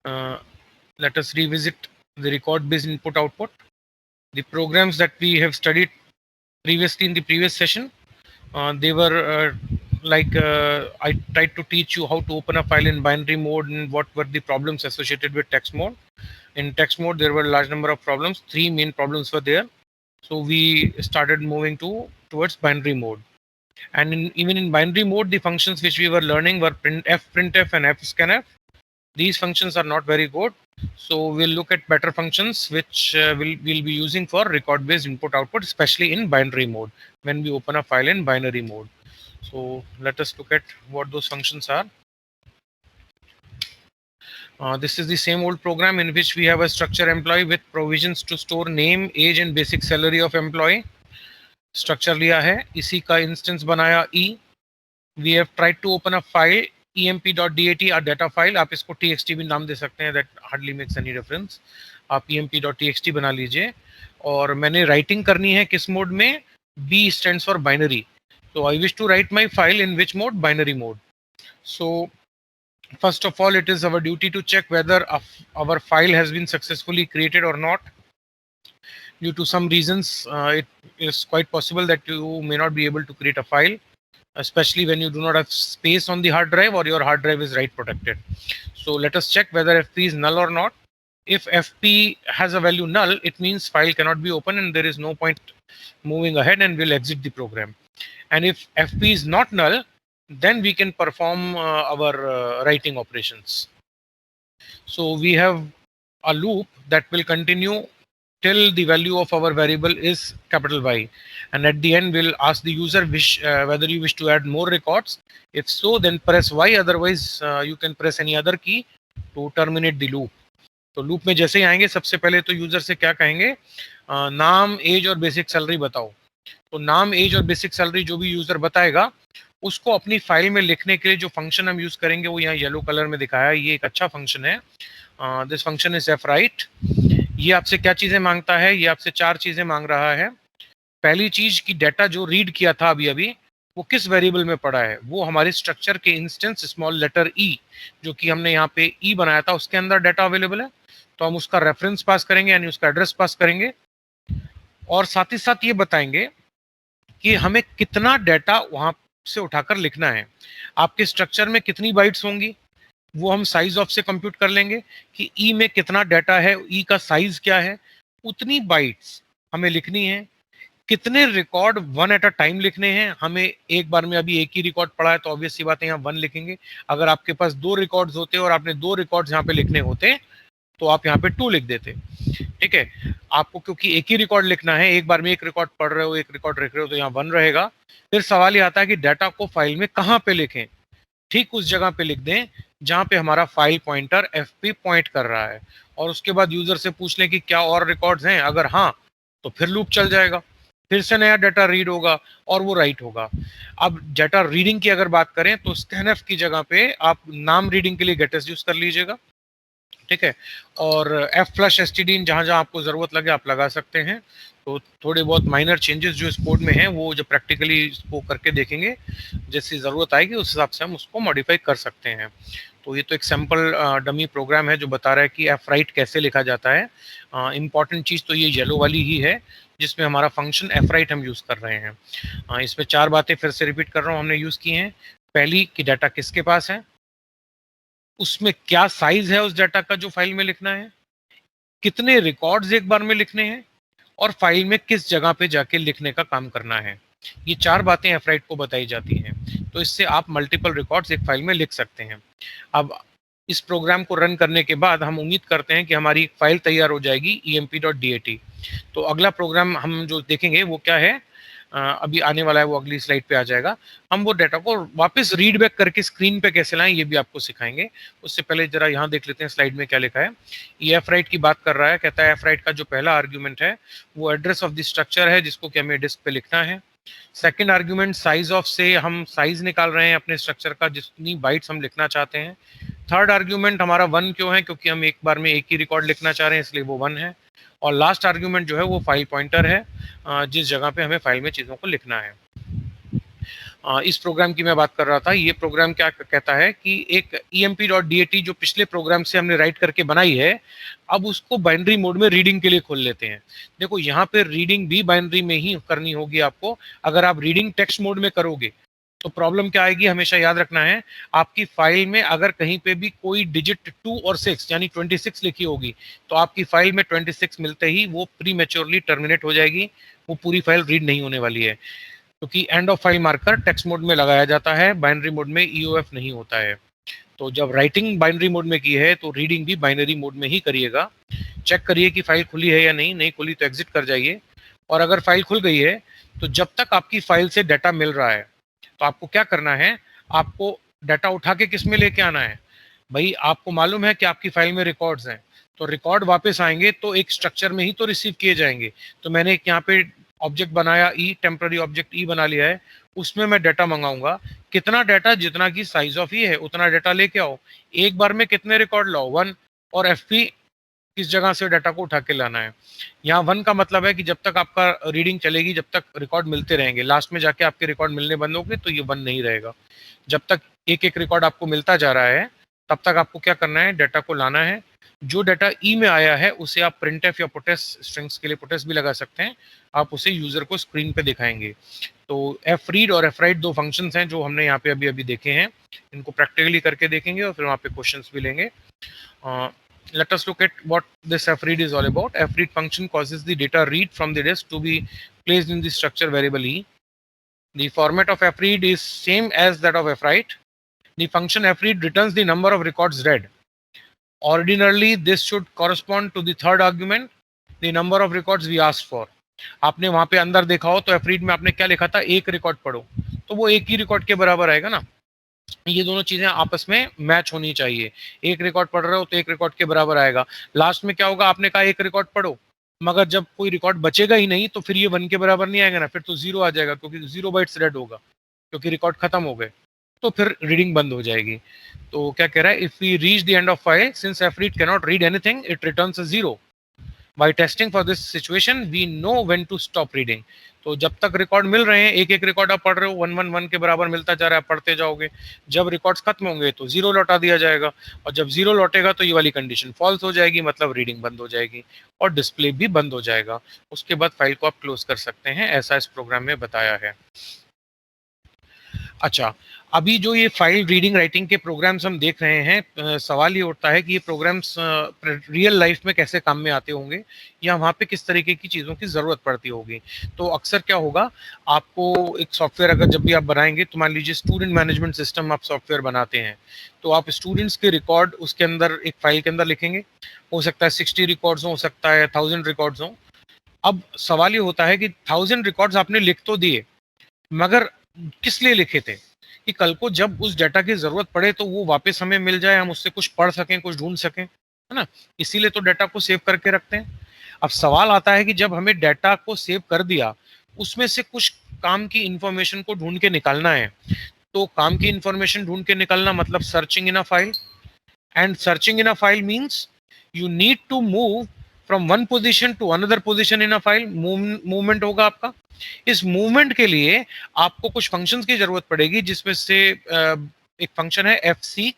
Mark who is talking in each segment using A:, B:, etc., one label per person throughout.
A: let us revisit the record-based input-output. The programs that we have studied previously in the previous session, they were I tried to teach you how to open a file in binary mode and what were the problems associated with text mode. In text mode, there were a large number of problems. 3 main problems were there. So we started moving towards binary mode. And even in binary mode, the functions which we were learning were printf and fscanf. These functions are not very good. So we'll look at better functions which we'll be using for record-based input-output, especially in binary mode, when we open a file in binary mode. So let us look at what those functions are. This is the same old program in which we have a structure employee with provisions to store name, age and basic salary of employee. Structure लिया है, इसी का instance बनाया E. We have tried to open a file emp.dat, a data file. आप इसको txt भी नाम दे सकते हैं, that hardly makes any difference. आप emp.txt बना लीजिए. और मैंने writing करनी है किस मोड में? B stands for binary. So I wish to write my file in which mode? Binary mode. So first of all, it is our duty to check whether our file has been successfully created or not. Due to some reasons, it is quite possible that you may not be able to create a file, especially when you do not have space on the hard drive or your hard drive is write protected. So let us check whether FP is null or not. If FP has a value null, it means file cannot be opened and there is no point moving ahead and we'll exit the program. And if FP is not null, then we can perform our writing operations. So we have a loop that will continue till the value of our variable is capital Y, and at the end we'll ask the user whether you wish to add more records. If so, then press Y, otherwise you can press any other key to terminate the loop. तो loop में जैसे ही आएंगे, सबसे पहले तो user से क्या कहेंगे? नाम, एज और बेसिक सैलरी बताओ. तो नाम, एज और बेसिक सैलरी जो भी यूजर बताएगा, उसको अपनी फाइल में लिखने के लिए जो फंक्शन हम यूज करेंगे वो यहाँ येलो कलर में दिखाया है. ये एक अच्छा फंक्शन है. This function is fwrite. ये आपसे क्या चीजें मांगता है? ये आपसे 4 चीजें मांग रहा है. पहली चीज की डाटा जो रीड किया था अभी वो किस वेरिएबल में पड़ा है? वो हमारे स्ट्रक्चर के इंस्टेंस स्मॉल लेटर ई, जो कि हमने यहाँ पे ई बनाया था, उसके अंदर डाटा अवेलेबल है. तो हम उसका रेफरेंस पास करेंगे, यानी उसका एड्रेस पास करेंगे, और साथ ही साथ ये बताएंगे कि हमें कितना डाटा वहां से उठाकर लिखना है. आपके स्ट्रक्चर में कितनी बाइट्स होंगी वो हम साइज ऑफ से कंप्यूट कर लेंगे कि ई में कितना डाटा है, ई का साइज क्या है, उतनी बाइट्स हमें लिखनी है. कितने record one at a time लिखने हैं? हमें एक बार में अभी एक ही रिकॉर्ड पड़ा है तो ऑब्वियस सी बात है यहाँ 1 लिखेंगे. अगर आपके पास 2 रिकॉर्ड्स होते और आपने 2 रिकॉर्ड्स यहाँ पे लिखने होते तो आप यहाँ पे 2 लिख देते. ठीक है, आपको क्योंकि एक ही रिकॉर्ड लिखना है, एक बार में एक रिकॉर्ड पढ़ रहे हो, एक रिकॉर्ड लिख रहे हो, तो यहाँ 1 रहेगा. फिर सवाल ये आता है कि डाटा को फाइल में कहाँ पे लिखें? ठीक उस जगह पे लिख दें जहां पे हमारा फाइल पॉइंटर fp पॉइंट कर रहा है, और उसके बाद यूजर से पूछ लें कि क्या और रिकॉर्ड्स हैं. अगर हाँ, तो फिर लूप चल जाएगा, फिर से नया डाटा रीड होगा और वो राइट होगा. अब डाटा रीडिंग की अगर बात करें तो scanf की जगह पे आप नाम रीडिंग के लिए गेटस यूज कर लीजिएगा. ठीक है, और flush std जहां जहां आपको जरूरत लगे आप लगा सकते हैं. तो थोड़े बहुत माइनर चेंजेस जो इस कोड में हैं वो जब प्रैक्टिकली इसको करके देखेंगे, जैसी ज़रूरत आएगी उस हिसाब से हम उसको मॉडिफाई कर सकते हैं. तो ये तो एक सैम्पल डमी प्रोग्राम है जो बता रहा है कि fwrite कैसे लिखा जाता है. इम्पॉर्टेंट चीज़ तो ये येलो वाली ही है जिसमें हमारा फंक्शन fwrite हम यूज़ कर रहे हैं. इसमें 4 बातें फिर से रिपीट कर रहा हूँ हमने यूज़ की हैं. पहली कि डाटा किसके पास है, उसमें क्या साइज है उस डाटा का जो फाइल में लिखना है, कितने रिकॉर्ड्स एक बार में लिखने हैं, और फाइल में किस जगह पे जाके लिखने का काम करना है. ये 4 बातें fwrite को बताई जाती हैं. तो इससे आप मल्टीपल रिकॉर्ड्स एक फाइल में लिख सकते हैं. अब इस प्रोग्राम को रन करने के बाद हम उम्मीद करते हैं कि हमारी फाइल तैयार हो जाएगी emp.dat. तो अगला प्रोग्राम हम जो देखेंगे वो क्या है, अभी आने वाला है, वो अगली स्लाइड पे आ जाएगा. हम वो डाटा को वापस रीड बैक करके स्क्रीन पे कैसे लाएं ये भी आपको सिखाएंगे. उससे पहले जरा यहाँ देख लेते हैं स्लाइड में क्या लिखा है. ये fwrite की बात कर रहा है. कहता है fwrite का जो पहला आर्ग्यूमेंट है वो एड्रेस ऑफ द स्ट्रक्चर है जिसको कि हमें डिस्क पे लिखना है. सेकंड आर्ग्यूमेंट साइज ऑफ से हम साइज निकाल रहे हैं अपने स्ट्रक्चर का, जितनी बाइट्स हम लिखना चाहते हैं. थर्ड आर्ग्यूमेंट हमारा 1 क्यों है? क्योंकि हम एक बार में एक ही रिकॉर्ड लिखना चाह रहे हैं, इसलिए वो 1 है. और लास्ट आर्ग्यूमेंट जो है वो फाइल पॉइंटर है, जिस जगह पे हमें फाइल में चीज़ों को लिखना है. इस प्रोग्राम की मैं बात कर रहा था। ये प्रोग्राम क्या कहता है कि एक emp.dat जो पिछले प्रोग्राम से हमने राइट करके बनाई है, अब उसको बाइनरी मोड में रीडिंग के लिए खोल लेते हैं। देखो यहाँ पे रीडिंग भी बाइनरी में ही करनी होगी आपको। अगर आप रीडिंग टेक्स्ट मोड में करोगे तो प्रॉब्लम क्या आएगी, हमेशा याद रखना है, आपकी फाइल में अगर कहीं पे भी कोई डिजिट 2 और 6 यानी 26 लिखी होगी तो आपकी फाइल में 26 मिलते ही वो प्रीमेच्योरली टर्मिनेट हो जाएगी, वो पूरी फाइल रीड नहीं होने वाली है, क्योंकि and of file marker text mode में लगाया जाता है, बाइनरी मोड में ईओएफ नहीं होता है। तो जब राइटिंग बाइनरी मोड में की है तो रीडिंग भी बाइनरी मोड में ही करिएगा। चेक करिए कि फाइल खुली है या नहीं, नहीं खुली तो एग्जिट कर जाइए। और अगर फाइल खुल गई है तो जब तक आपकी फाइल से डाटा मिल रहा है तो आपको क्या करना है, आपको डाटा उठा के किस में लेके आना है भाई। आपको मालूम है कि आपकी फाइल में रिकॉर्ड्स हैं, तो रिकॉर्ड वापस आएंगे तो एक स्ट्रक्चर में ही तो रिसीव किए जाएंगे। तो मैंने एक यहाँ पे ऑब्जेक्ट बनाया ई, टेम्पररी ऑब्जेक्ट ई बना लिया है, उसमें मैं डाटा मंगाऊंगा। कितना डाटा, जितना की साइज ऑफ ई है उतना डाटा लेके आओ। एक बार में कितने रिकॉर्ड लाओ, 1। और एफपी किस जगह से डाटा को उठा के लाना है। यहाँ 1 का मतलब है कि जब तक आपका रीडिंग चलेगी, जब तक रिकॉर्ड मिलते रहेंगे, लास्ट में जाके आपके रिकॉर्ड मिलने बंद होंगे तो ये 1 नहीं रहेगा। जब तक एक एक रिकॉर्ड आपको मिलता जा रहा है तब तक आपको क्या करना है, डाटा को लाना है। जो डाटा ई में आया है उसे आप प्रिंटफ या पुटेस, स्ट्रिंग्स के लिए पुटेस भी लगा सकते हैं, आप उसे यूजर को स्क्रीन पे दिखाएंगे। तो एफ रीड और एफ राइट 2 फंक्शंस हैं जो हमने यहाँ पे अभी अभी देखे हैं, इनको प्रैक्टिकली करके देखेंगे और फिर वहाँ पे क्वेश्चंस भी लेंगे। Let us look at what this fread is all about. Fread function causes the data read from the disk to be placed in the structure variable e. The format of fread is same as that of fwrite. The function fread returns the number of records read. Ordinarily, this should correspond to the third argument, the number of records we asked for. आपने वहां पे अंदर देखा हो तो fread में आपने क्या लिखा था, एक रिकॉर्ड पढ़ो, तो वो एक ही रिकॉर्ड के बराबर आएगा ना। ये दोनों चीजें आपस में मैच होनी चाहिए। एक रिकॉर्ड पढ़ रहे हो तो एक रिकॉर्ड के बराबर आएगा। लास्ट में क्या होगा, आपने कहा एक रिकॉर्ड पढ़ो, मगर जब कोई रिकॉर्ड बचेगा ही नहीं तो फिर ये 1 के बराबर नहीं आएगा ना, फिर तो 0 आ जाएगा, क्योंकि 0 बाइट्स रेड होगा, क्योंकि रिकॉर्ड खत्म हो गए, तो फिर रीडिंग बंद हो जाएगी। तो क्या कह रहा है, if we reach the end of file, since fread cannot read anything, it returns a 0। By testing for this situation we know when to stop reading. तो जब तक रिकॉर्ड मिल रहे हैं, एक एक रिकॉर्ड आप पढ़ रहे हो, 1 1 1 के बराबर मिलता जा रहा है, पढ़ते जाओगे। जब रिकॉर्ड्स खत्म होंगे तो 0 लौटा दिया जाएगा, और जब 0 लौटेगा तो ये वाली कंडीशन फॉल्स हो जाएगी, मतलब रीडिंग बंद हो जाएगी और डिस्प्ले भी बंद हो जाएगा। उसके बाद फाइल को आप क्लोज कर सकते हैं, ऐसा इस प्रोग्राम में बताया है। अच्छा, अभी जो ये फाइल रीडिंग राइटिंग के प्रोग्राम्स हम देख रहे हैं, सवाल ये उठता है कि ये प्रोग्राम्स रियल लाइफ में कैसे काम में आते होंगे, या वहाँ पे किस तरीके की चीज़ों की ज़रूरत पड़ती होगी। तो अक्सर क्या होगा, आपको एक सॉफ्टवेयर अगर जब भी आप बनाएंगे, तो मान लीजिए स्टूडेंट मैनेजमेंट सिस्टम आप सॉफ्टवेयर बनाते हैं, तो आप स्टूडेंट्स के रिकॉर्ड उसके अंदर एक फाइल के अंदर लिखेंगे। हो सकता है 60 रिकॉर्ड्स हो सकता है 1000 रिकॉर्ड्स हो। अब सवाल ये होता है कि 1000 रिकॉर्ड्स आपने लिख तो दिए, मगर किस लिए लिखे थे, कि कल को जब उस डाटा की जरूरत पड़े तो वो वापस हमें मिल जाए, हम उससे कुछ पढ़ सकें, कुछ ढूंढ सकें, है ना। इसीलिए तो डाटा को सेव करके रखते हैं। अब सवाल आता है कि जब हमें डाटा को सेव कर दिया, उसमें से कुछ काम की इंफॉर्मेशन को ढूंढ के निकालना है। तो काम की इंफॉर्मेशन ढूंढ के निकालना मतलब searching in a file, and searching in a file means you need to move from one position to another position in a file. Movement होगा आपका। इस मूवमेंट के लिए आपको कुछ फंक्शंस की जरूरत पड़ेगी, जिसमें से एक फंक्शन है fseek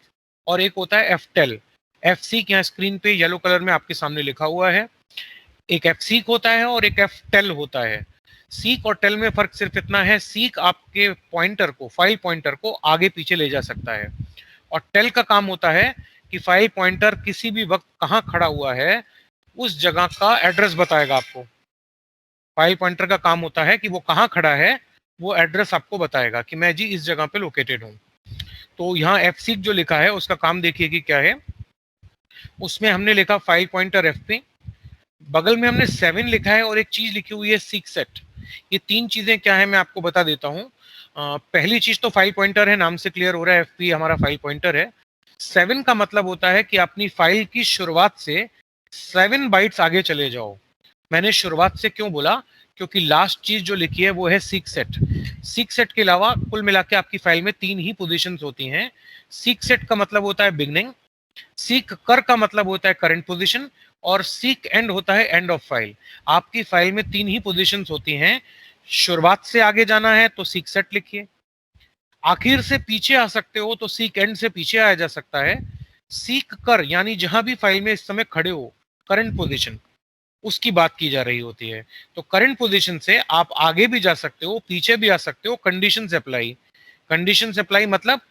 A: और एक होता है ftell। fseek यहाँ स्क्रीन पे येलो कलर में आपके सामने लिखा हुआ है। एक fseek होता है और एक ftell होता है। सीक और टेल में फर्क सिर्फ इतना है, सीक आपके पॉइंटर को, फाइल पॉइंटर को आगे पीछे ले जा सकता है, और टेल का काम होता है कि फाइल पॉइंटर किसी भी वक्त कहाँ खड़ा हुआ है उस जगह का एड्रेस बताएगा आपको। फाइल पॉइंटर का काम होता है कि वो कहाँ खड़ा है, वो एड्रेस आपको बताएगा कि मैं जी इस जगह पे लोकेटेड हूँ। तो यहाँ fseek जो लिखा है उसका काम देखिए कि क्या है। उसमें हमने लिखा फाइल पॉइंटर fp, बगल में हमने 7 लिखा है और एक चीज लिखी हुई है seek set। ये तीन चीजें क्या है मैं आपको बता देता हूँ। पहली चीज तो फाइल पॉइंटर है, नाम से क्लियर हो रहा है, fp हमारा फाइल पॉइंटर है। 7 का मतलब होता है कि अपनी फाइल की शुरुआत से 7 बाइट्स आगे चले जाओ। मैंने शुरुआत से क्यों बोला, क्योंकि लास्ट चीज जो लिखी है वो है सीक सेट। सीक सेट के अलावा कुल मिला के आपकी फाइल में 3 ही पोजीशंस होती हैं। सीक सेट का मतलब होता है बिगनिंग, सीक कर का मतलब होता है करंट पोजीशन, और सीक एंड होता है एंड ऑफ फाइल। आपकी फाइल में 3 ही पोजीशंस होती हैं। शुरुआत से आगे जाना है तो सीक सेट लिखिए, आखिर से पीछे आ सकते हो तो सीक एंड से पीछे आया जा सकता है। सीक कर यानी जहां भी फाइल में इस समय खड़े हो, करंट पोजीशन, उसकी बात की जा रही होती है। तो करंट पोजीशन से आप आगे भी जा सकते हो, पीछे भी आ सकते हो, कंडीशंस अप्लाई। कंडीशंस अप्लाई मतलब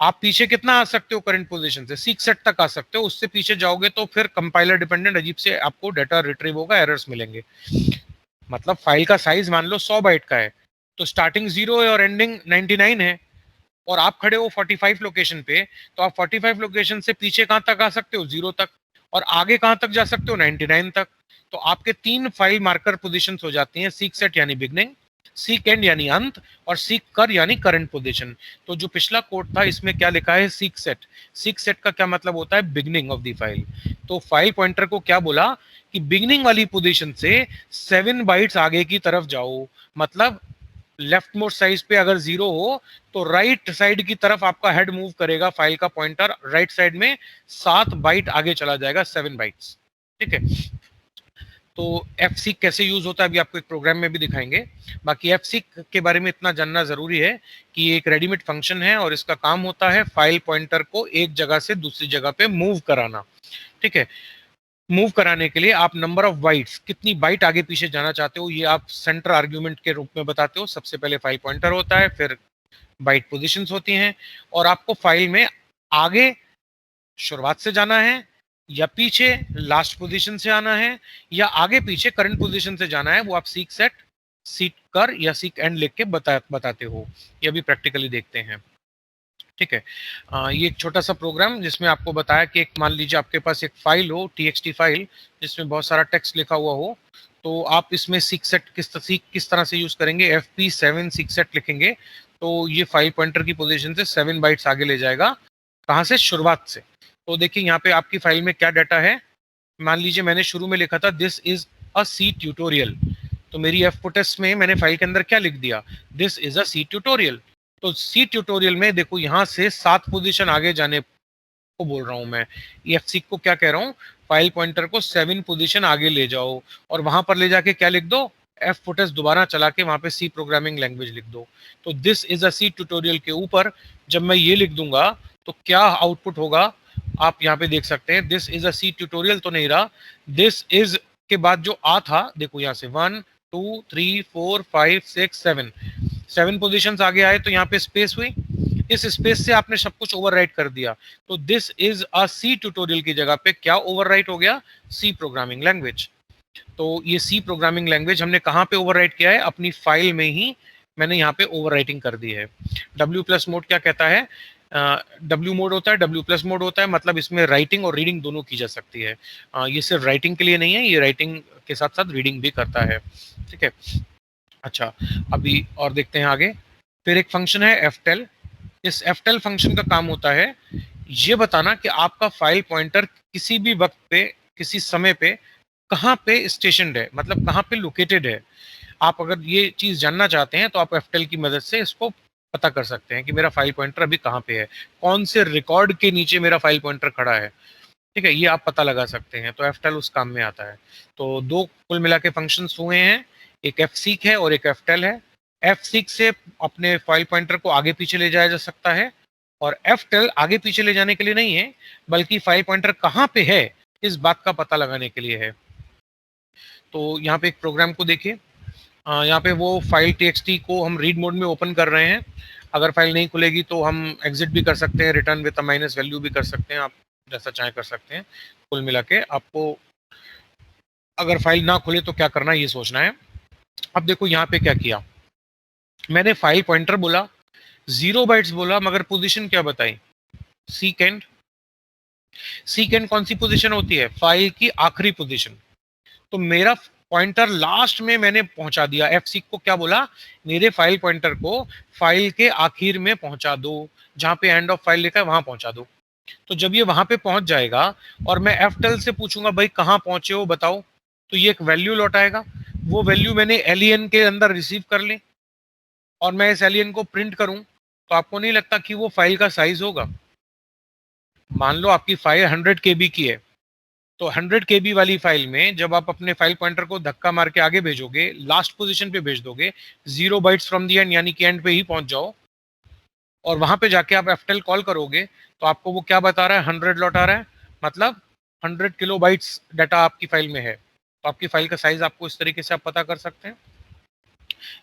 A: आप पीछे कितना आ सकते हो करंट पोजीशन से, सीक सेट तक आ सकते हो। उससे पीछे जाओगे तो फिर कंपाइलर डिपेंडेंट अजीब से आपको डाटा रिट्रीव होगा, एरर्स मिलेंगे। मतलब फाइल का साइज मान लो 100 बाइट का है, तो स्टार्टिंग 0 है और एंडिंग 99 है, और आप खड़े हो 45 लोकेशन पे, तो आप 45 लोकेशन से पीछे कहां तक आ सकते हो, 0 तक, और आगे कहां तक जा सकते हो, 99 तक। तो आपके 3 फाइल मार्कर पोजीशंस हो जाती हैं, सीक सेट यानी बिगनिंग, सीक एंड यानी अंत, और सीक कर यानी करंट पोजीशन। तो जो पिछला कोड था इसमें क्या लिखा है, सीक सेट। सीक सेट का क्या मतलब होता है, बिगनिंग ऑफ द फाइल। तो फाइल पॉइंटर को क्या बोला कि बिगनिंग वाली पोजीशन से 7 बाइट्स आगे की तरफ जाओ। मतलब लेफ्ट मोस्ट साइज पे अगर 0 हो तो राइट साइड की तरफ आपका हेड मूव करेगा फाइल का पॉइंटर, राइट साइड में 7 बाइट आगे चला जाएगा, 7 बाइट्स। ठीक है। तो एफ सीक कैसे यूज होता है अभी आपको एक प्रोग्राम में भी दिखाएंगे। बाकी एफ सीक के बारे में इतना जानना जरूरी है कि ये एक रेडीमेड फंक्शन है और इसका काम होता है फाइल पॉइंटर को एक जगह से दूसरी जगह पे मूव कराना। ठीक है। मूव कराने के लिए आप नंबर ऑफ बाइट्स, कितनी बाइट आगे पीछे जाना चाहते हो, ये आप सेंटर आर्ग्यूमेंट के रूप में बताते हो। सबसे पहले फाइल पॉइंटर होता है, फिर बाइट पोजीशंस होती हैं, और आपको फाइल में आगे शुरुआत से जाना है, या पीछे लास्ट पोजीशन से आना है, या आगे पीछे करंट पोजीशन से जाना है, वो आप सीक सेट, सीक कर या सीक एंड लिख के बताते हो। ये अभी प्रैक्टिकली देखते हैं। ठीक है। ये एक छोटा सा प्रोग्राम जिसमें आपको बताया कि एक मान लीजिए आपके पास एक फाइल हो, टीएक्सटी फाइल, जिसमें बहुत सारा टेक्स्ट लिखा हुआ हो, तो आप इसमें सीक सेट किस तरह से यूज करेंगे, FP7 सीक सेट लिखेंगे, तो ये फाइल पॉइंटर की पोजीशन से 7 बाइट्स आगे ले जाएगा। कहाँ से, शुरुआत से। तो देखिए यहाँ पे आपकी फाइल में क्या डाटा है। मान लीजिए मैंने शुरू में लिखा था this is a C tutorial, तो मेरी एफ पुटेस में मैंने फाइल के अंदर क्या लिख दिया, this is a C tutorial. तो सी ट्यूटोरियल में देखो यहाँ से 7 पोजीशन आगे जाने को बोल रहा हूं मैं। एफ सी को क्या कह रहा हूँ, फाइल पॉइंटर को 7 पोजीशन आगे ले जाओ, और वहां पर ले जाके क्या लिख दो, एफ फुटेस दोबारा चला के वहां पे सी प्रोग्रामिंग लैंग्वेज लिख दो। तो this is a C tutorial के ऊपर जब मैं ये लिख दूंगा तो क्या आउटपुट होगा, आप यहाँ पे देख सकते हैं। This is a C tutorial तो नहीं रहा, दिस इज के बाद जो आ था, देखो यहाँ से 1 2 3 4 5 6 7, 7 पोजीशंस आगे आए, तो यहाँ पे स्पेस हुई, इस स्पेस से आपने सब कुछ ओवरराइट कर दिया। तो this is a C tutorial की जगह पे क्या ओवरराइट हो गया, सी प्रोग्रामिंग लैंग्वेज। तो ये सी प्रोग्रामिंग लैंग्वेज हमने कहाँ पे ओवरराइट किया है, अपनी फाइल में ही मैंने यहाँ पे ओवरराइटिंग कर दी है। डब्ल्यू प्लस मोड क्या कहता है, डब्ल्यू मोड होता है, डब्ल्यू प्लस मोड होता है, मतलब इसमें राइटिंग और रीडिंग दोनों की जा सकती है। ये सिर्फ राइटिंग के लिए नहीं है, ये राइटिंग के साथ साथ रीडिंग भी करता है। ठीक है। अच्छा, अभी और देखते हैं आगे। फिर एक फंक्शन है एफटेल। इस एफटेल फंक्शन का काम होता है ये बताना कि आपका फाइल पॉइंटर किसी भी वक्त पे, किसी समय पे कहाँ पे स्टेशनड है, मतलब कहाँ पे लोकेटेड है। आप अगर ये चीज जानना चाहते हैं तो आप एफटेल की मदद से इसको पता कर सकते हैं कि मेरा फाइल पॉइंटर अभी कहाँ पे है, कौन से रिकॉर्ड के नीचे मेरा फाइल पॉइंटर खड़ा है। ठीक है, ये आप पता लगा सकते हैं, तो एफटेल उस काम में आता है। तो दो कुल मिला के फंक्शन हुए हैं, एक एफ सीक है और एक एफटेल है। एफ सीक से अपने फाइल पॉइंटर को आगे पीछे ले जाया जा सकता है, और एफटेल आगे पीछे ले जाने के लिए नहीं है, बल्कि फाइल पॉइंटर कहाँ पे है इस बात का पता लगाने के लिए है। तो यहाँ पे एक प्रोग्राम को देखिए। यहाँ पे वो फाइल टीएक्सटी को हम रीड मोड में ओपन कर रहे हैं। अगर फाइल नहीं खुलेगी तो हम एग्जिट भी कर सकते हैं, रिटर्न विद माइनस वैल्यू भी कर सकते हैं, आप जैसा चाहे कर सकते हैं। कुल मिला के आपको अगर फाइल ना खुले तो क्या करना है ये सोचना है। अब देखो यहाँ पे क्या किया, मैंने फाइल पॉइंटर बोला, 0 बाइट्स बोला, मगर पोजीशन क्या बताई, सीकेंड। सीकेंड कौन सी पोजीशन होती है, फाइल की आखिरी पोजीशन। तो मेरा पॉइंटर लास्ट में मैंने पहुंचा दिया, एफ सीक को क्या बोला, मेरे फाइल पॉइंटर को फाइल के आखिर में पहुंचा दो, जहां पे एंड ऑफ फाइल लिखा है वहां पहुंचा दो। तो जब ये वहां पे पहुंच जाएगा और मैं एफटेल से पूछूंगा भाई कहाँ पहुंचे हो बताओ, तो ये एक वैल्यू लौटाएगा। वो वैल्यू मैंने एलियन के अंदर रिसीव कर ली और मैं इस एलियन को प्रिंट करूं, तो आपको नहीं लगता कि वो फाइल का साइज होगा। मान लो आपकी फाइल 100 KB की है, तो 100 KB वाली फाइल में जब आप अपने फाइल पॉइंटर को धक्का मार के आगे भेजोगे, लास्ट पोजीशन पे भेज दोगे, 0 बाइट्स फ्रॉम दी एंड, यानी कि एंड पे ही पहुंच जाओ, और वहां पे जाके आप एफटेल कॉल करोगे तो आपको वो क्या बता रहा है, 100 लौटा रहा है, मतलब 100 किलोबाइट्स डाटा आपकी फाइल में है। तो आपकी फाइल का साइज आपको इस तरीके से आप पता कर सकते हैं।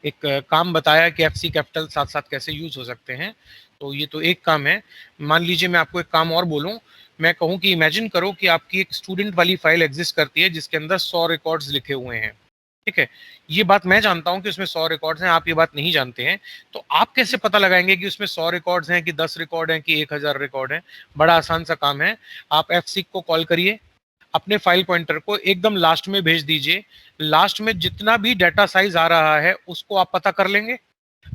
A: एक काम बताया कि एफसी कैपिटल साथ साथ कैसे यूज हो सकते हैं। तो ये तो एक काम है। मान लीजिए मैं आपको एक काम और बोलूं, मैं कहूं कि इमेजिन करो कि आपकी एक स्टूडेंट वाली फाइल एग्जिस्ट करती है जिसके अंदर 100 रिकॉर्ड्स लिखे हुए हैं। ठीक है, ये बात मैं जानता हूं कि उसमें 100 रिकॉर्ड्स हैं, आप ये बात नहीं जानते हैं। तो आप कैसे पता लगाएंगे कि उसमें 100 रिकॉर्ड्स हैं कि 10 रिकॉर्ड हैं कि 1000 रिकॉर्ड हैं? बड़ा आसान सा काम है। आप एफसीक को कॉल करिए, अपने फाइल पॉइंटर को एकदम लास्ट में भेज दीजिए। लास्ट में जितना भी डाटा साइज आ रहा है उसको आप पता कर लेंगे,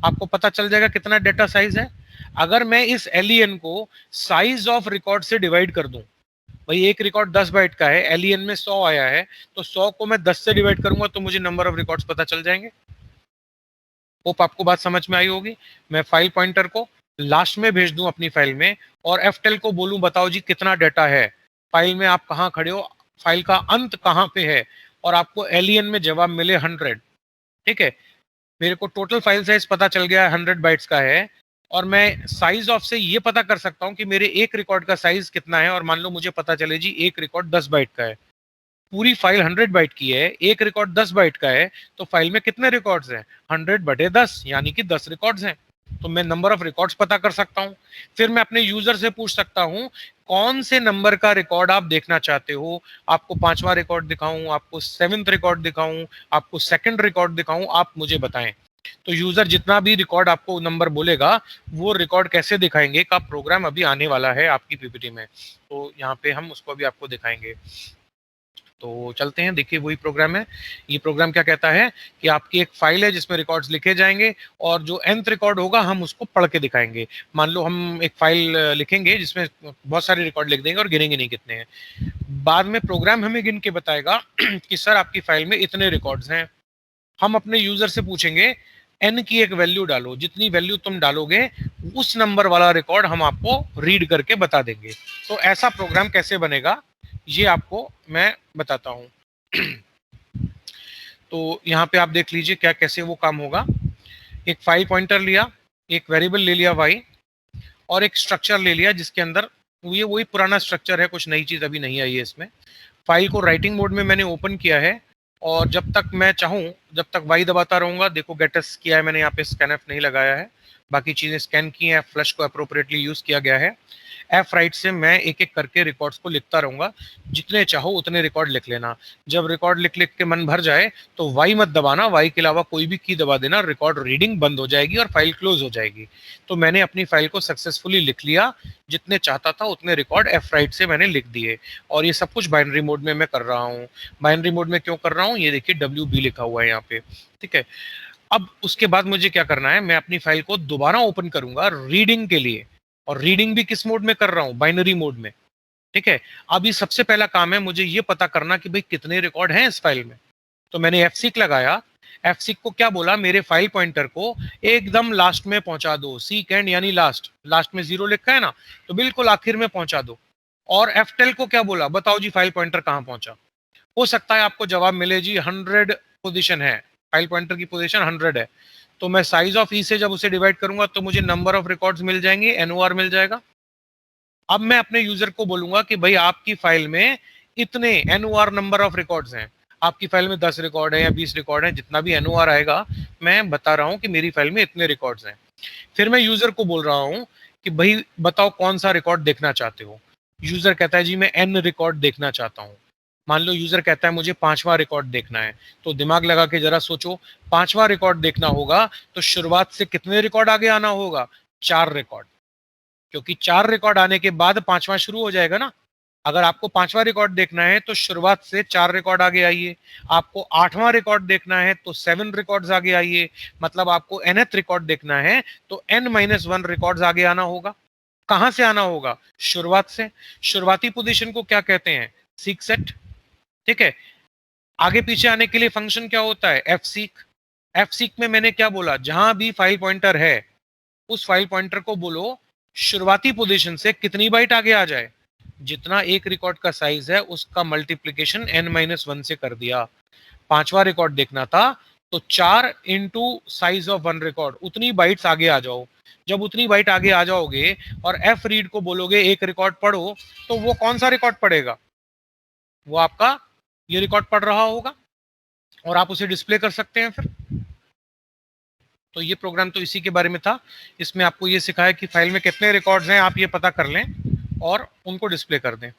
A: आपको पता चल जाएगा कितना डाटा साइज है। अगर मैं इस एलईएन को साइज ऑफ रिकॉर्ड से डिवाइड कर दूं, भाई एक रिकॉर्ड 10 बाइट का है, एलईएन में 100 आया है, तो 100 को मैं 10 से डिवाइड करूंगा तो मुझे नंबर ऑफ रिकॉर्ड्स पता चल जाएंगे। होप आपको बात समझ में आई होगी। मैं फाइल पॉइंटर को लास्ट में भेज दूं अपनी फाइल में और एफटेल को बोलूं बताओ जी कितना डाटा है, फाइल में आप कहां खड़े हो, फाइल का अंत कहां पे है, और आपको एलईएन में जवाब मिले 100। ठीक है, मेरे को टोटल फाइल साइज पता चल गया है 100 बाइट्स का है, और मैं साइज ऑफ से ये पता कर सकता हूँ कि मेरे एक रिकॉर्ड का साइज कितना है। और मान लो मुझे पता चले जी एक रिकॉर्ड 10 बाइट का है, पूरी फाइल 100 बाइट की है, एक रिकॉर्ड 10 बाइट का है, तो फाइल में कितने रिकॉर्ड्स हैं? 100/10, यानी कि 10 रिकॉर्ड्स हैं। तो मैं नंबर ऑफ रिकॉर्ड्स पता कर सकता हूँ। फिर मैं अपने यूजर से पूछ सकता हूँ कौन से नंबर का रिकॉर्ड आप देखना चाहते हो, आपको 5वां रिकॉर्ड दिखाऊं, आपको 7th रिकॉर्ड दिखाऊं, आपको 2nd रिकॉर्ड दिखाऊं, आप मुझे बताएं। तो यूजर जितना भी रिकॉर्ड आपको नंबर बोलेगा वो रिकॉर्ड कैसे दिखाएंगे का प्रोग्राम अभी आने वाला है आपकी पीपीटी में। तो यहाँ पे हम उसको भी आपको दिखाएंगे। तो चलते हैं, देखिए वही प्रोग्राम है। ये प्रोग्राम क्या कहता है कि आपकी एक फाइल है जिसमें रिकॉर्ड्स लिखे जाएंगे और जो nth रिकॉर्ड होगा हम उसको पढ़ के दिखाएंगे। मान लो हम एक फाइल लिखेंगे जिसमें बहुत सारे रिकॉर्ड लिख देंगे और गिनेंगे नहीं कितने हैं। बाद में प्रोग्राम हमें गिन के बताएगा कि सर आपकी फाइल में इतने रिकॉर्ड्स हैं। हम अपने यूजर से पूछेंगे n की एक वैल्यू डालो, जितनी वैल्यू तुम डालोगे उस नंबर वाला रिकॉर्ड हम आपको रीड करके बता देंगे। तो ऐसा प्रोग्राम कैसे बनेगा ये आपको मैं बताता हूं। तो यहाँ पे आप देख लीजिए क्या कैसे वो काम होगा। एक फाइल पॉइंटर लिया, एक वेरिएबल ले लिया y, और एक स्ट्रक्चर ले लिया जिसके अंदर ये वही पुराना स्ट्रक्चर है, कुछ नई चीज अभी नहीं आई है इसमें। फाइल को राइटिंग मोड में मैंने ओपन किया है और जब तक मैं चाहूँ जब तक y दबाता रहूंगा। देखो गेटस किया है मैंने, यहाँ पे स्कैनफ नहीं लगाया है, बाकी चीजें स्कैन की हैं, फ्लश को अप्रोप्रिएटली यूज किया गया है। एफ राइट से मैं एक एक करके रिकॉर्ड्स को लिखता रहूंगा, जितने चाहो उतने रिकॉर्ड लिख लेना। जब रिकॉर्ड लिख लिख के मन भर जाए तो वाई मत दबाना, वाई के अलावा कोई भी की दबा देना, रिकॉर्ड रीडिंग बंद हो जाएगी और फाइल क्लोज हो जाएगी। तो मैंने अपनी फाइल को सक्सेसफुली लिख लिया, जितने चाहता था उतने रिकॉर्ड एफ राइट से मैंने लिख दिए। और ये सब कुछ बाइनरी मोड में मैं कर रहा हूँ। बाइनरी मोड में क्यों कर रहा हूँ, ये देखिए WB लिखा हुआ है यहाँ पे। ठीक है, अब उसके बाद मुझे क्या करना है, मैं अपनी फाइल को दोबारा ओपन करूंगा रीडिंग के लिए। और रीडिंग भी किस मोड में कर रहा हूं, बाइनरी मोड में। ठीक है, अभी सबसे पहला काम है मुझे ये पता करना कि भाई कितने रिकॉर्ड हैं इस फाइल में। तो मैंने एफसीक लगाया, एफसीक को क्या बोला, मेरे फाइल पॉइंटर को एकदम लास्ट में पहुंचा दो, सीक एंड यानी लास्ट, लास्ट में 0 लिखा है ना, तो बिल्कुल आखिर में पहुंचा दो। और एफटेल को क्या बोला, बताओ जी फाइल पॉइंटर कहां पहुंचा। हो सकता है आपको जवाब मिले जी 100 पोजीशन है, फाइल पॉइंटर की पोजीशन 100 है। तो मैं साइज ऑफ ई से जब उसे डिवाइड करूंगा तो मुझे नंबर ऑफ रिकॉर्ड्स मिल जाएंगे, एनओआर मिल जाएगा। अब मैं अपने यूजर को बोलूंगा कि भाई आपकी फाइल में इतने एनओआर नंबर ऑफ रिकॉर्ड्स हैं। आपकी फाइल में 10 रिकॉर्ड है या 20 रिकॉर्ड है, जितना भी एनओआर आएगा मैं बता रहा हूं कि मेरी फाइल में इतने रिकॉर्ड्स हैं। फिर मैं यूजर को बोल रहा हूं कि भाई बताओ कौन सा रिकॉर्ड देखना चाहते हो। यूजर कहता है जी मैं एन रिकॉर्ड देखना चाहता हूं। मान लो यूजर कहता है मुझे 5वां रिकॉर्ड देखना है, तो दिमाग लगा के जरा सोचो, 5वां रिकॉर्ड देखना होगा तो शुरुआत से कितने रिकॉर्ड आगे आना होगा, 4 रिकॉर्ड। क्योंकि 4 रिकॉर्ड आने के बाद 5वां शुरू हो जाएगा ना। अगर आपको 5वां रिकॉर्ड देखना है तो शुरुआत से 4 रिकॉर्ड आगे आइए। आपको 8वां रिकॉर्ड देखना है तो 7 रिकॉर्ड्स आगे आइए। मतलब आपको nth रिकॉर्ड देखना है तो n-1 रिकॉर्ड्स आगे आना होगा। कहां से आना होगा, शुरुआत से। शुरुआती पोजीशन को क्या कहते हैं, सीक सेट। ठीक है, आगे पीछे आने के लिए फंक्शन क्या होता है, एफ सीक। एफ सीक में मैंने क्या बोला, जहां भी फाइल पॉइंटर है उस फाइल पॉइंटर को बोलो शुरुआती पोजीशन से कितनी बाइट आगे आ जाए, जितना एक रिकॉर्ड का साइज है उसका मल्टीप्लीकेशन n-1 से कर दिया। 5वां रिकॉर्ड देखना था तो 4 इंटू साइज ऑफ 1 रिकॉर्ड, उतनी बाइट्स आगे आ जाओ। जब उतनी बाइट आगे आ जाओगे और एफ रीड को बोलोगे एक रिकॉर्ड पढ़ो, तो वो कौन सा रिकॉर्ड पढ़ेगा? वो आपका ये रिकॉर्ड पढ़ रहा होगा और आप उसे डिस्प्ले कर सकते हैं फिर। तो ये प्रोग्राम तो इसी के बारे में था। इसमें आपको ये सिखाया कि फाइल में कितने रिकॉर्ड्स हैं आप ये पता कर लें और उनको डिस्प्ले कर दें।